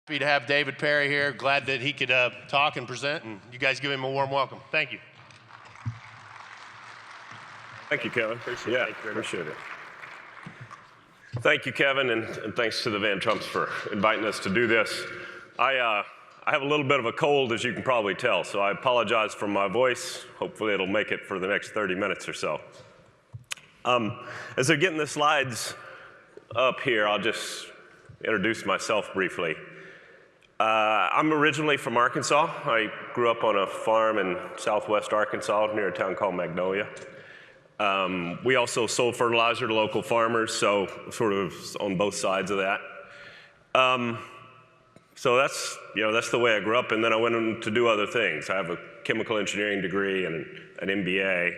Happy to have David Perry here. Glad that he could talk and present, and you guys give him a warm welcome. Thank you. Thank you, Kevin. Appreciate it. Thank you, Kevin, and thanks to the Van Trumps for inviting us to do this. I have a little bit of a cold, as you can probably tell, so I apologize for my voice. Hopefully it'll make it for the next 30 minutes or so. As they're getting the slides up here, I'll just introduce myself briefly. I'm originally from Arkansas. I grew up on a farm in southwest Arkansas near a town called Magnolia. We also sold fertilizer to local farmers, so sort of on both sides of that. So that's the way I grew up, and then I went on to do other things. I have a chemical engineering degree and an MBA.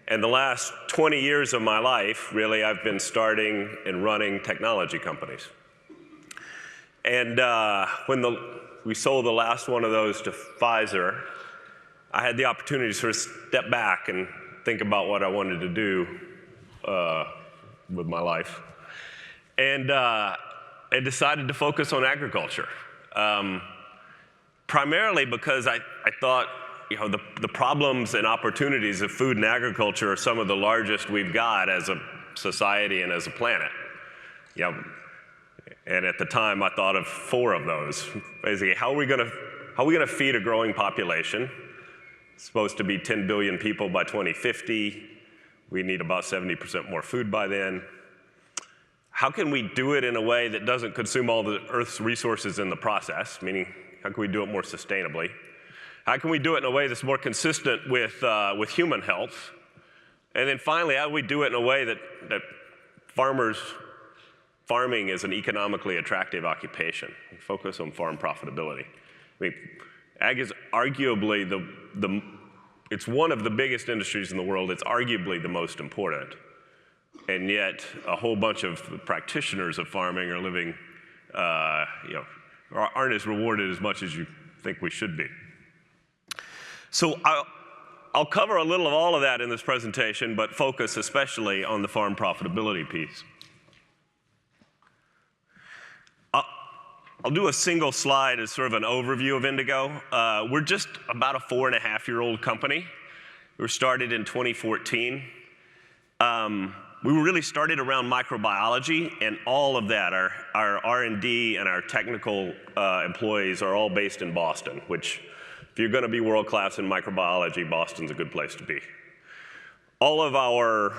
And the last 20 years of my life, really, I've been starting and running technology companies. And when we sold the last one of those to Pfizer, I had the opportunity to sort of step back and think about what I wanted to do with my life. And I decided to focus on agriculture, primarily because I thought the problems and opportunities of food and agriculture are some of the largest we've got as a society and as a planet. And at the time, I thought of 4 of those. Basically, how are we going to feed a growing population? It's supposed to be 10 billion people by 2050. We need about 70% more food by then. How can we do it in a way that doesn't consume all the Earth's resources in the process? Meaning, how can we do it more sustainably? How can we do it in a way that's more consistent with human health? And then finally, how do we do it in a way that farming is an economically attractive occupation? We focus on farm profitability. I mean, ag is arguably it's one of the biggest industries in the world. It's arguably the most important. And yet, a whole bunch of practitioners of farming are living, aren't as rewarded as much as you think we should be. So I'll cover a little of all of that in this presentation, but focus especially on the farm profitability piece. I'll do a single slide as sort of an overview of Indigo. We're just about a 4.5-year-old company. We were started in 2014. We were really started around microbiology, and all of that, our R&D and our technical employees are all based in Boston, which, if you're going to be world-class in microbiology, Boston's a good place to be. All of our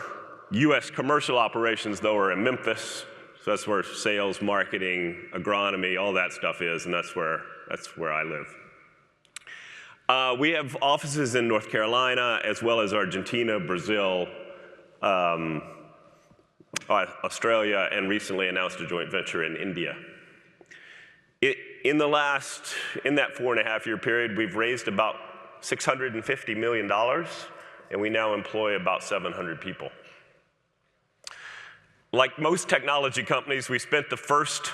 US commercial operations, though, are in Memphis. So that's where sales, marketing, agronomy, all that stuff is, and that's where I live. We have offices in North Carolina, as well as Argentina, Brazil, Australia, and recently announced a joint venture in India. In that 4.5-year period, we've raised about $650 million, and we now employ about 700 people. Like most technology companies, we spent the first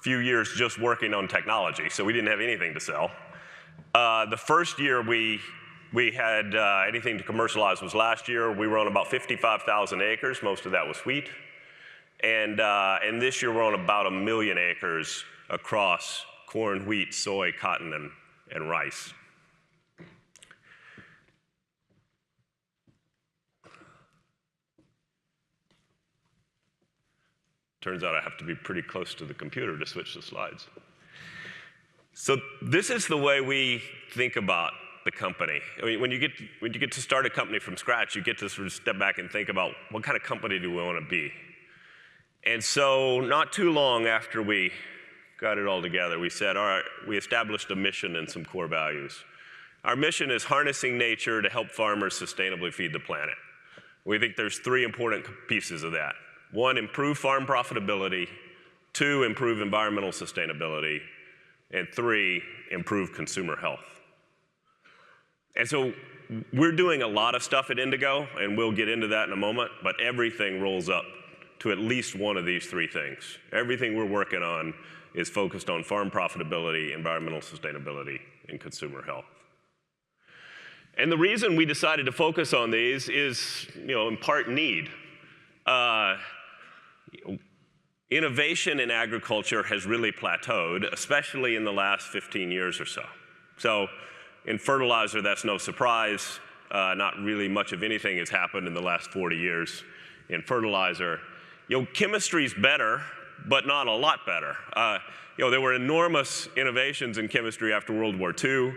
few years just working on technology, so we didn't have anything to sell. The first year we had anything to commercialize was last year. We were on about 55,000 acres. Most of that was wheat. And this year we're on about 1 million acres across corn, wheat, soy, cotton, and rice. Turns out I have to be pretty close to the computer to switch the slides. So this is the way we think about the company. I mean, when you get to start a company from scratch, you get to sort of step back and think about what kind of company do we want to be. And so not too long after we got it all together, we said, all right, we established a mission and some core values. Our mission is harnessing nature to help farmers sustainably feed the planet. We think there's 3 important pieces of that. 1, improve farm profitability. 2, improve environmental sustainability. And 3, improve consumer health. And so we're doing a lot of stuff at Indigo, and we'll get into that in a moment, but everything rolls up to at least one of these 3 things. Everything we're working on is focused on farm profitability, environmental sustainability, and consumer health. And the reason we decided to focus on these is, in part need. innovation in agriculture has really plateaued, especially in the last 15 years or so. So in fertilizer, that's no surprise. Not really much of anything has happened in the last 40 years in fertilizer. Chemistry's better, but not a lot better. There were enormous innovations in chemistry after World War II,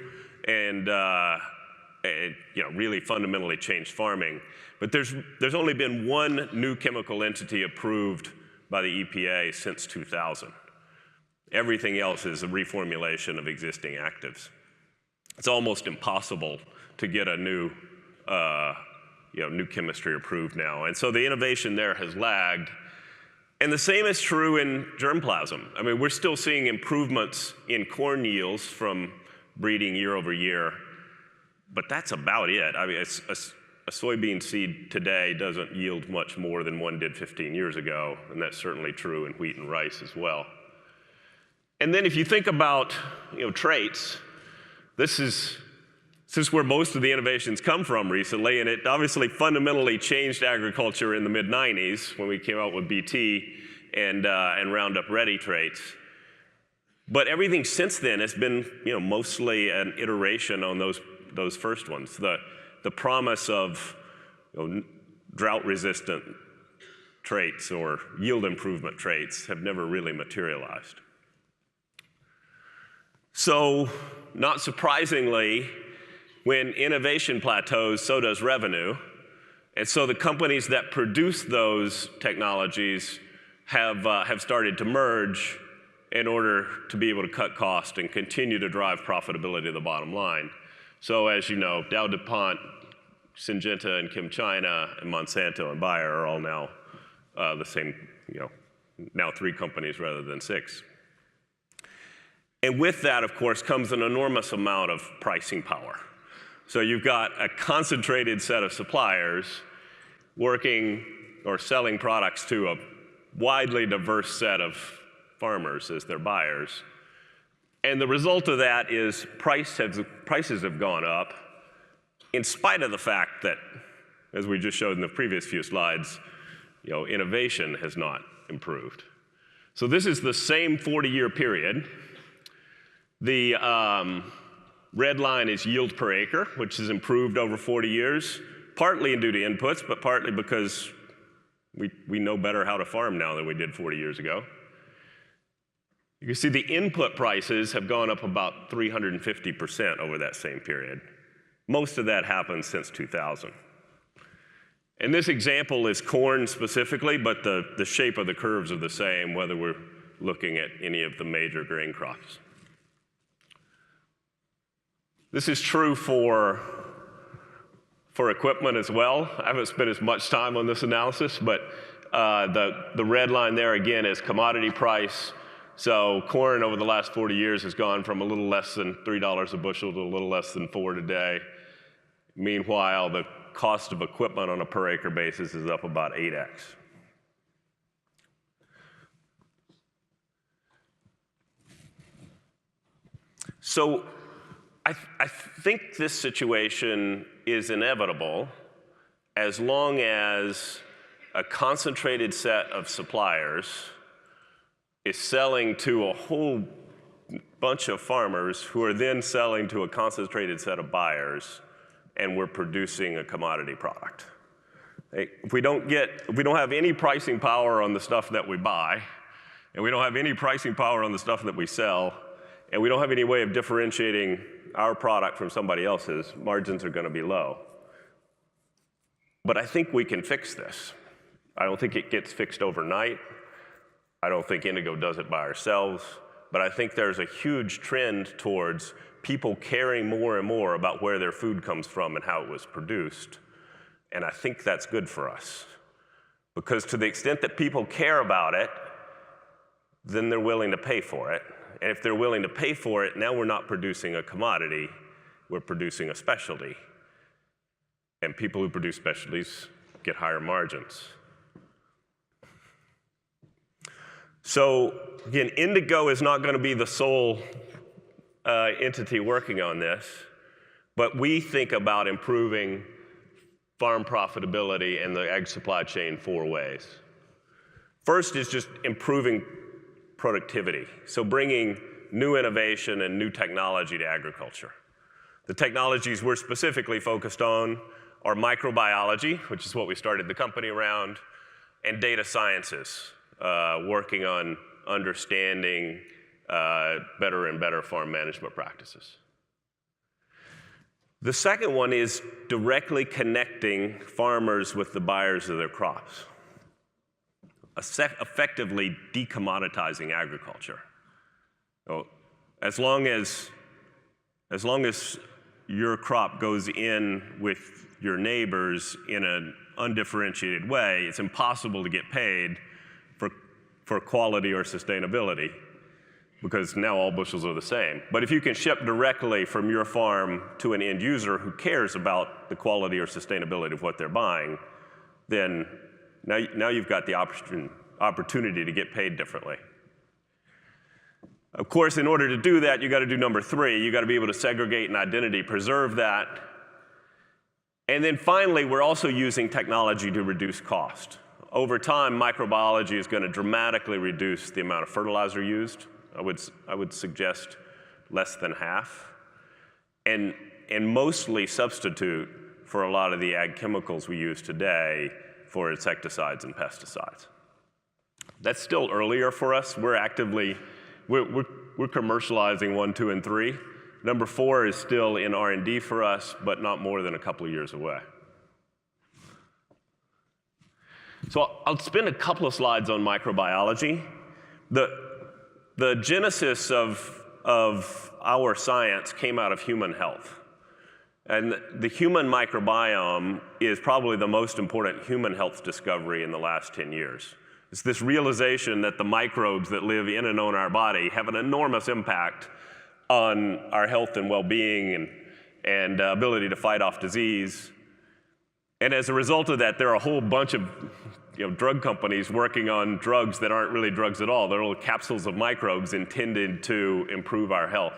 and it really fundamentally changed farming. But there's only been one new chemical entity approved by the EPA since 2000. Everything else is a reformulation of existing actives. It's almost impossible to get a new chemistry approved now. And so the innovation there has lagged. And the same is true in germplasm. I mean, we're still seeing improvements in corn yields from breeding year over year, but that's about it. I mean, a soybean seed today doesn't yield much more than one did 15 years ago, and that's certainly true in wheat and rice as well. And then if you think about traits, this is where most of the innovations come from recently, and it obviously fundamentally changed agriculture in the mid-90s when we came out with BT and Roundup Ready traits. But everything since then has been mostly an iteration on those first ones. The promise of drought-resistant traits or yield improvement traits have never really materialized. So, not surprisingly, when innovation plateaus, so does revenue. And so the companies that produce those technologies have started to merge in order to be able to cut costs and continue to drive profitability to the bottom line. So as you know, Dow DuPont, Syngenta and ChemChina and Monsanto and Bayer are all now the same, now 3 companies rather than 6. And with that, of course, comes an enormous amount of pricing power. So you've got a concentrated set of suppliers working or selling products to a widely diverse set of farmers as their buyers. And the result of that is prices have gone up in spite of the fact that, as we just showed in the previous few slides, innovation has not improved. So this is the same 40-year period. The red line is yield per acre, which has improved over 40 years, partly due to inputs, but partly because we know better how to farm now than we did 40 years ago. You can see the input prices have gone up about 350% over that same period. Most of that happened since 2000. And this example is corn specifically, but the shape of the curves are the same whether we're looking at any of the major grain crops. This is true for equipment as well. I haven't spent as much time on this analysis, but the red line there again is commodity price. So corn over the last 40 years has gone from a little less than $3 a bushel to a little less than $4 today. Meanwhile, the cost of equipment on a per acre basis is up about 8x. So I think this situation is inevitable as long as a concentrated set of suppliers is selling to a whole bunch of farmers who are then selling to a concentrated set of buyers, and we're producing a commodity product. If we don't have any pricing power on the stuff that we buy, and we don't have any pricing power on the stuff that we sell, and we don't have any way of differentiating our product from somebody else's, margins are going to be low. But I think we can fix this. I don't think it gets fixed overnight. I don't think Indigo does it by ourselves. But I think there's a huge trend towards people caring more and more about where their food comes from and how it was produced. And I think that's good for us. Because to the extent that people care about it, then they're willing to pay for it. And if they're willing to pay for it, now we're not producing a commodity, we're producing a specialty. And people who produce specialties get higher margins. So again, Indigo is not going to be the sole entity working on this, but we think about improving farm profitability and the ag supply chain 4 ways. First is just improving productivity, so bringing new innovation and new technology to agriculture. The technologies we're specifically focused on are microbiology, which is what we started the company around, and data sciences, working on understanding better and better farm management practices. The second one is directly connecting farmers with the buyers of their crops, effectively decommoditizing agriculture. So as long as your crop goes in with your neighbors in an undifferentiated way, it's impossible to get paid for quality or sustainability, because now all bushels are the same. But if you can ship directly from your farm to an end user who cares about the quality or sustainability of what they're buying, then now you've got the opportunity to get paid differently. Of course, in order to do that, you got to do number 3. You got to be able to segregate and identity preserve that. And then finally, we're also using technology to reduce cost. Over time, microbiology is going to dramatically reduce the amount of fertilizer used. I would suggest less than half, and mostly substitute for a lot of the ag chemicals we use today for insecticides and pesticides. That's still earlier for us. We're commercializing 1, 2, and 3. Number 4 is still in R&D for us, but not more than a couple of years away. So I'll spend a couple of slides on microbiology. The genesis of our science came out of human health. And the human microbiome is probably the most important human health discovery in the last 10 years. It's this realization that the microbes that live in and on our body have an enormous impact on our health and well-being and ability to fight off disease. And as a result of that, there are a whole bunch of drug companies working on drugs that aren't really drugs at all. They're little capsules of microbes intended to improve our health.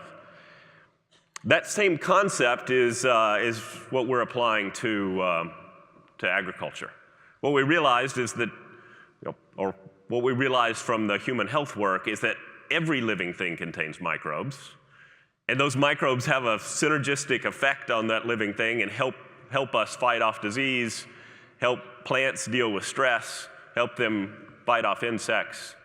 That same concept is what we're applying to agriculture. What we realized is that, or what we realized from the human health work is that every living thing contains microbes, and those microbes have a synergistic effect on that living thing and help us fight off disease, help plants deal with stress, help them fight off insects.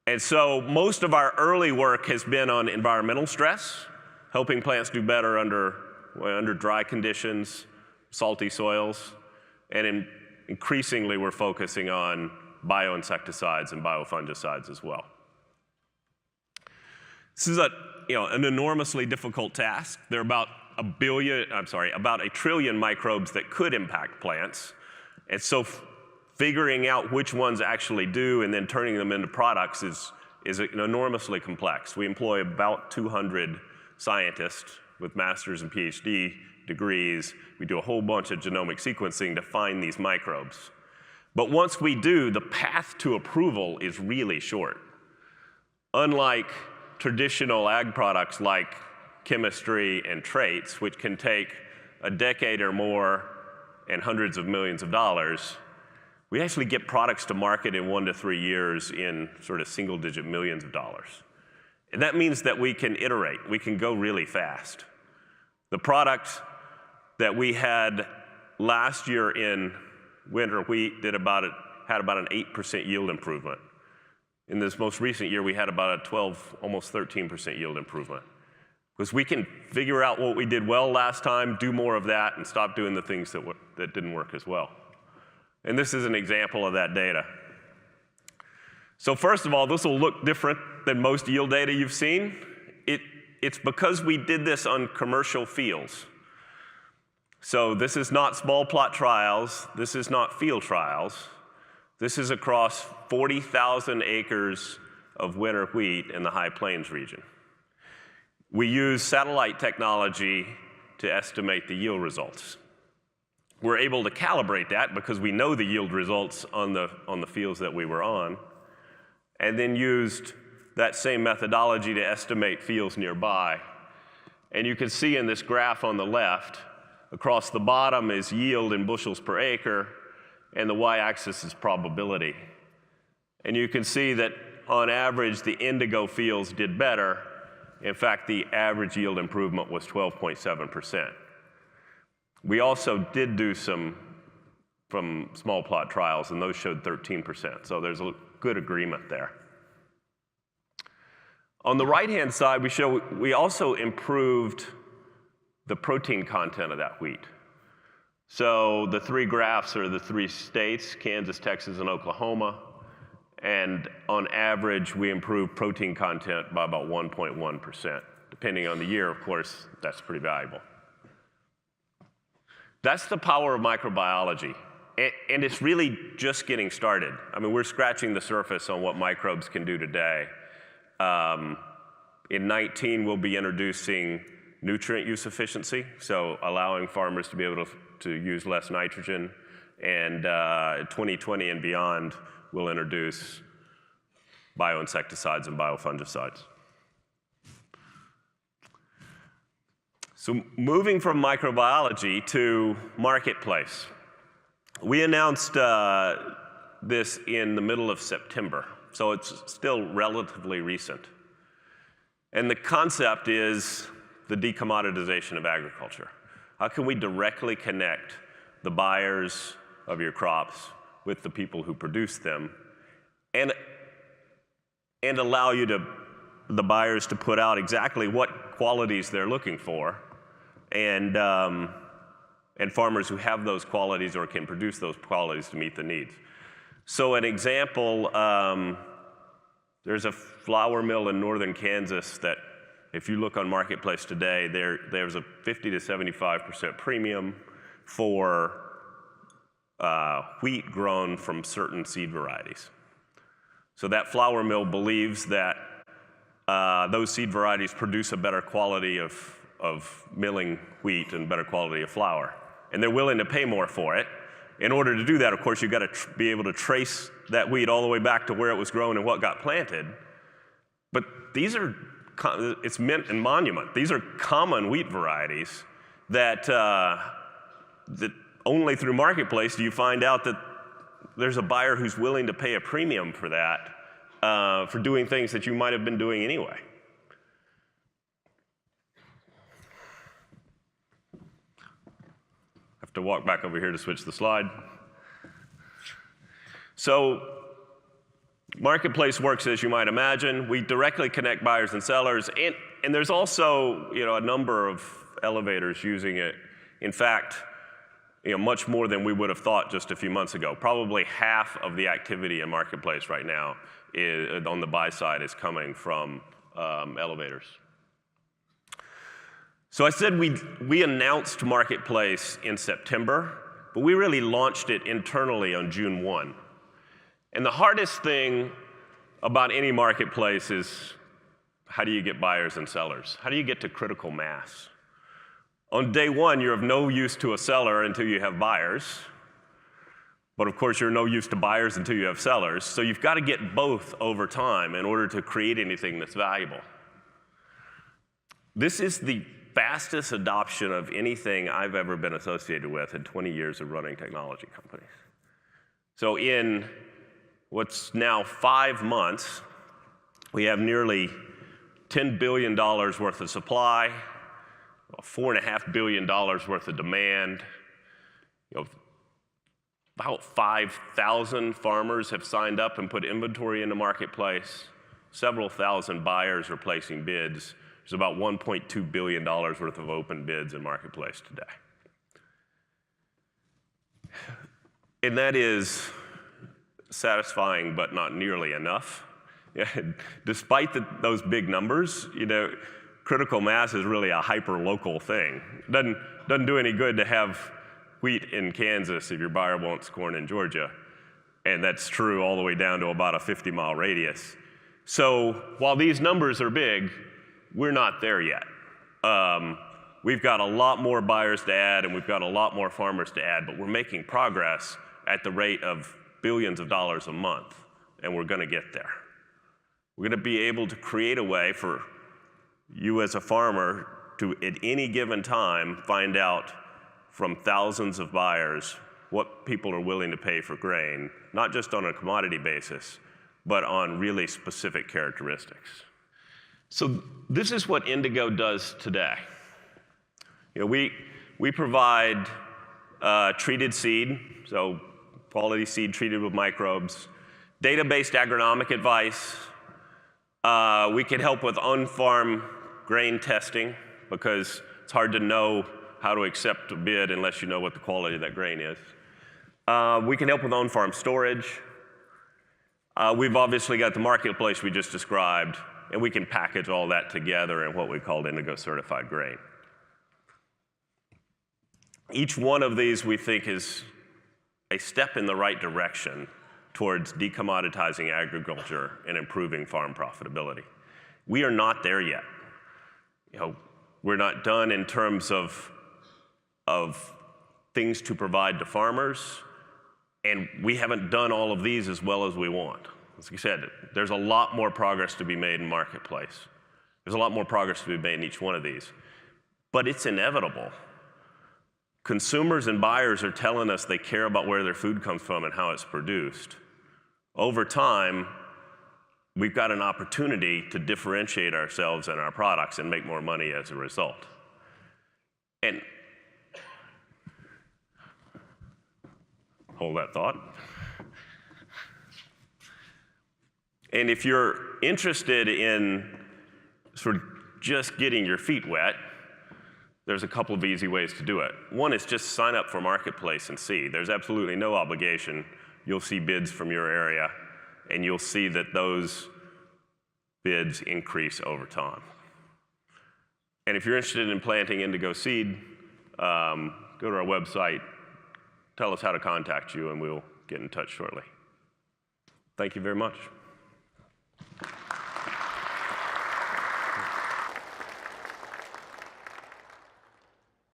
And so most of our early work has been on environmental stress, helping plants do better under dry conditions, salty soils, and increasingly we're focusing on bioinsecticides and biofungicides as well. This is an enormously difficult task. There are about a trillion microbes that could impact plants. And so figuring out which ones actually do and then turning them into products is enormously complex. We employ about 200 scientists with master's and PhD degrees. We do a whole bunch of genomic sequencing to find these microbes. But once we do, the path to approval is really short. Unlike traditional ag products like chemistry and traits, which can take a decade or more and hundreds of millions of dollars, we actually get products to market in 1 to 3 years in sort of single-digit millions of dollars. And that means that we can iterate. We can go really fast. The product that we had last year in winter wheat had about an 8% yield improvement. In this most recent year, we had about a 12, almost 13% yield improvement. Because we can figure out what we did well last time, do more of that, and stop doing the things that didn't work as well. And this is an example of that data. So first of all, this will look different than most yield data you've seen. It's because we did this on commercial fields. So this is not small plot trials. This is not field trials. This is across 40,000 acres of winter wheat in the High Plains region. We use satellite technology to estimate the yield results. We're able to calibrate that because we know the yield results on the fields that we were on, and then used that same methodology to estimate fields nearby. And you can see in this graph on the left, across the bottom is yield in bushels per acre, and the y-axis is probability. And you can see that on average, the Indigo fields did better. In fact, the average yield improvement was 12.7%. We also did do some from small plot trials, and those showed 13%. So there's a good agreement there. On the right-hand side, we also improved the protein content of that wheat. So the three graphs are the three states, Kansas, Texas, and Oklahoma. And on average, we improved protein content by about 1.1%. Depending on the year, of course, that's pretty valuable. That's the power of microbiology. And it's really just getting started. I mean, we're scratching the surface on what microbes can do today. In 19, we'll be introducing nutrient use efficiency, so allowing farmers to be able to use less nitrogen. And 2020 and beyond, we'll introduce bioinsecticides and biofungicides. So moving from microbiology to marketplace. We announced this in the middle of September, so it's still relatively recent. And the concept is the decommoditization of agriculture. How can we directly connect the buyers of your crops with the people who produce them, and allow the buyers to put out exactly what qualities they're looking for, and farmers who have those qualities or can produce those qualities to meet the needs. So an example, there's a flour mill in northern Kansas that, if you look on Marketplace today, there's a 50 to 75% premium for wheat grown from certain seed varieties. So that flour mill believes that those seed varieties produce a better quality of milling wheat and better quality of flour. And they're willing to pay more for it. In order to do that, of course, you've got to be able to trace that wheat all the way back to where it was grown and what got planted. But these are, it's Mint and Monument. These are common wheat varieties that only through Marketplace do you find out that there's a buyer who's willing to pay a premium for that, for doing things that you might have been doing anyway. I have to walk back over here to switch the slide. So Marketplace works as you might imagine. We directly connect buyers and sellers, and there's also a number of elevators using it. In fact, much more than we would have thought just a few months ago. Probably half of the activity in Marketplace right now on the buy side is coming from elevators. So I said we announced Marketplace in September, but we really launched it internally on June 1. And the hardest thing about any marketplace is, how do you get buyers and sellers? How do you get to critical mass? On day one, you're of no use to a seller until you have buyers. But of course, you're no use to buyers until you have sellers. So you've got to get both over time in order to create anything that's valuable. This is the fastest adoption of anything I've ever been associated with in 20 years of running technology companies. So in what's now 5 months, we have nearly $10 billion worth of supply, $4.5 billion worth of demand. About 5,000 farmers have signed up and put inventory in the marketplace. Several thousand buyers are placing bids. There's about $1.2 billion worth of open bids in marketplace today. And that is satisfying, but not nearly enough. Despite those big numbers, critical mass is really a hyper-local thing. Doesn't do any good to have wheat in Kansas if your buyer wants corn in Georgia. And that's true all the way down to about a 50-mile radius. So while these numbers are big, we're not there yet. We've got a lot more buyers to add, and we've got a lot more farmers to add, but we're making progress at the rate of billions of dollars a month, and we're going to get there. We're going to be able to create a way for you as a farmer to, at any given time, find out from thousands of buyers what people are willing to pay for grain, not just on a commodity basis, but on really specific characteristics. So this is what Indigo does today. We provide treated seed, so quality seed treated with microbes, data-based agronomic advice. We can help with on-farm grain testing because it's hard to know how to accept a bid unless you know what the quality of that grain is. We can help with on-farm storage. We've obviously got the marketplace we just described, and we can package all that together in what we call Indigo certified grain. Each one of these we think is a step in the right direction towards decommoditizing agriculture and improving farm profitability. We are not there yet. We're not done in terms of things to provide to farmers, and we haven't done all of these as well as we want. As you said, there's a lot more progress to be made in marketplace. There's a lot more progress to be made in each one of these. But it's inevitable. Consumers and buyers are telling us they care about where their food comes from and how it's produced. Over time, we've got an opportunity to differentiate ourselves and our products and make more money as a result. And hold that thought. And if you're interested in sort of just getting your feet wet, there's a couple of easy ways to do it. One is just sign up for Marketplace and see. There's absolutely no obligation. You'll see bids from your area, and you'll see that those bids increase over time. And if you're interested in planting Indigo seed, go to our website, tell us how to contact you, and we'll get in touch shortly. Thank you very much.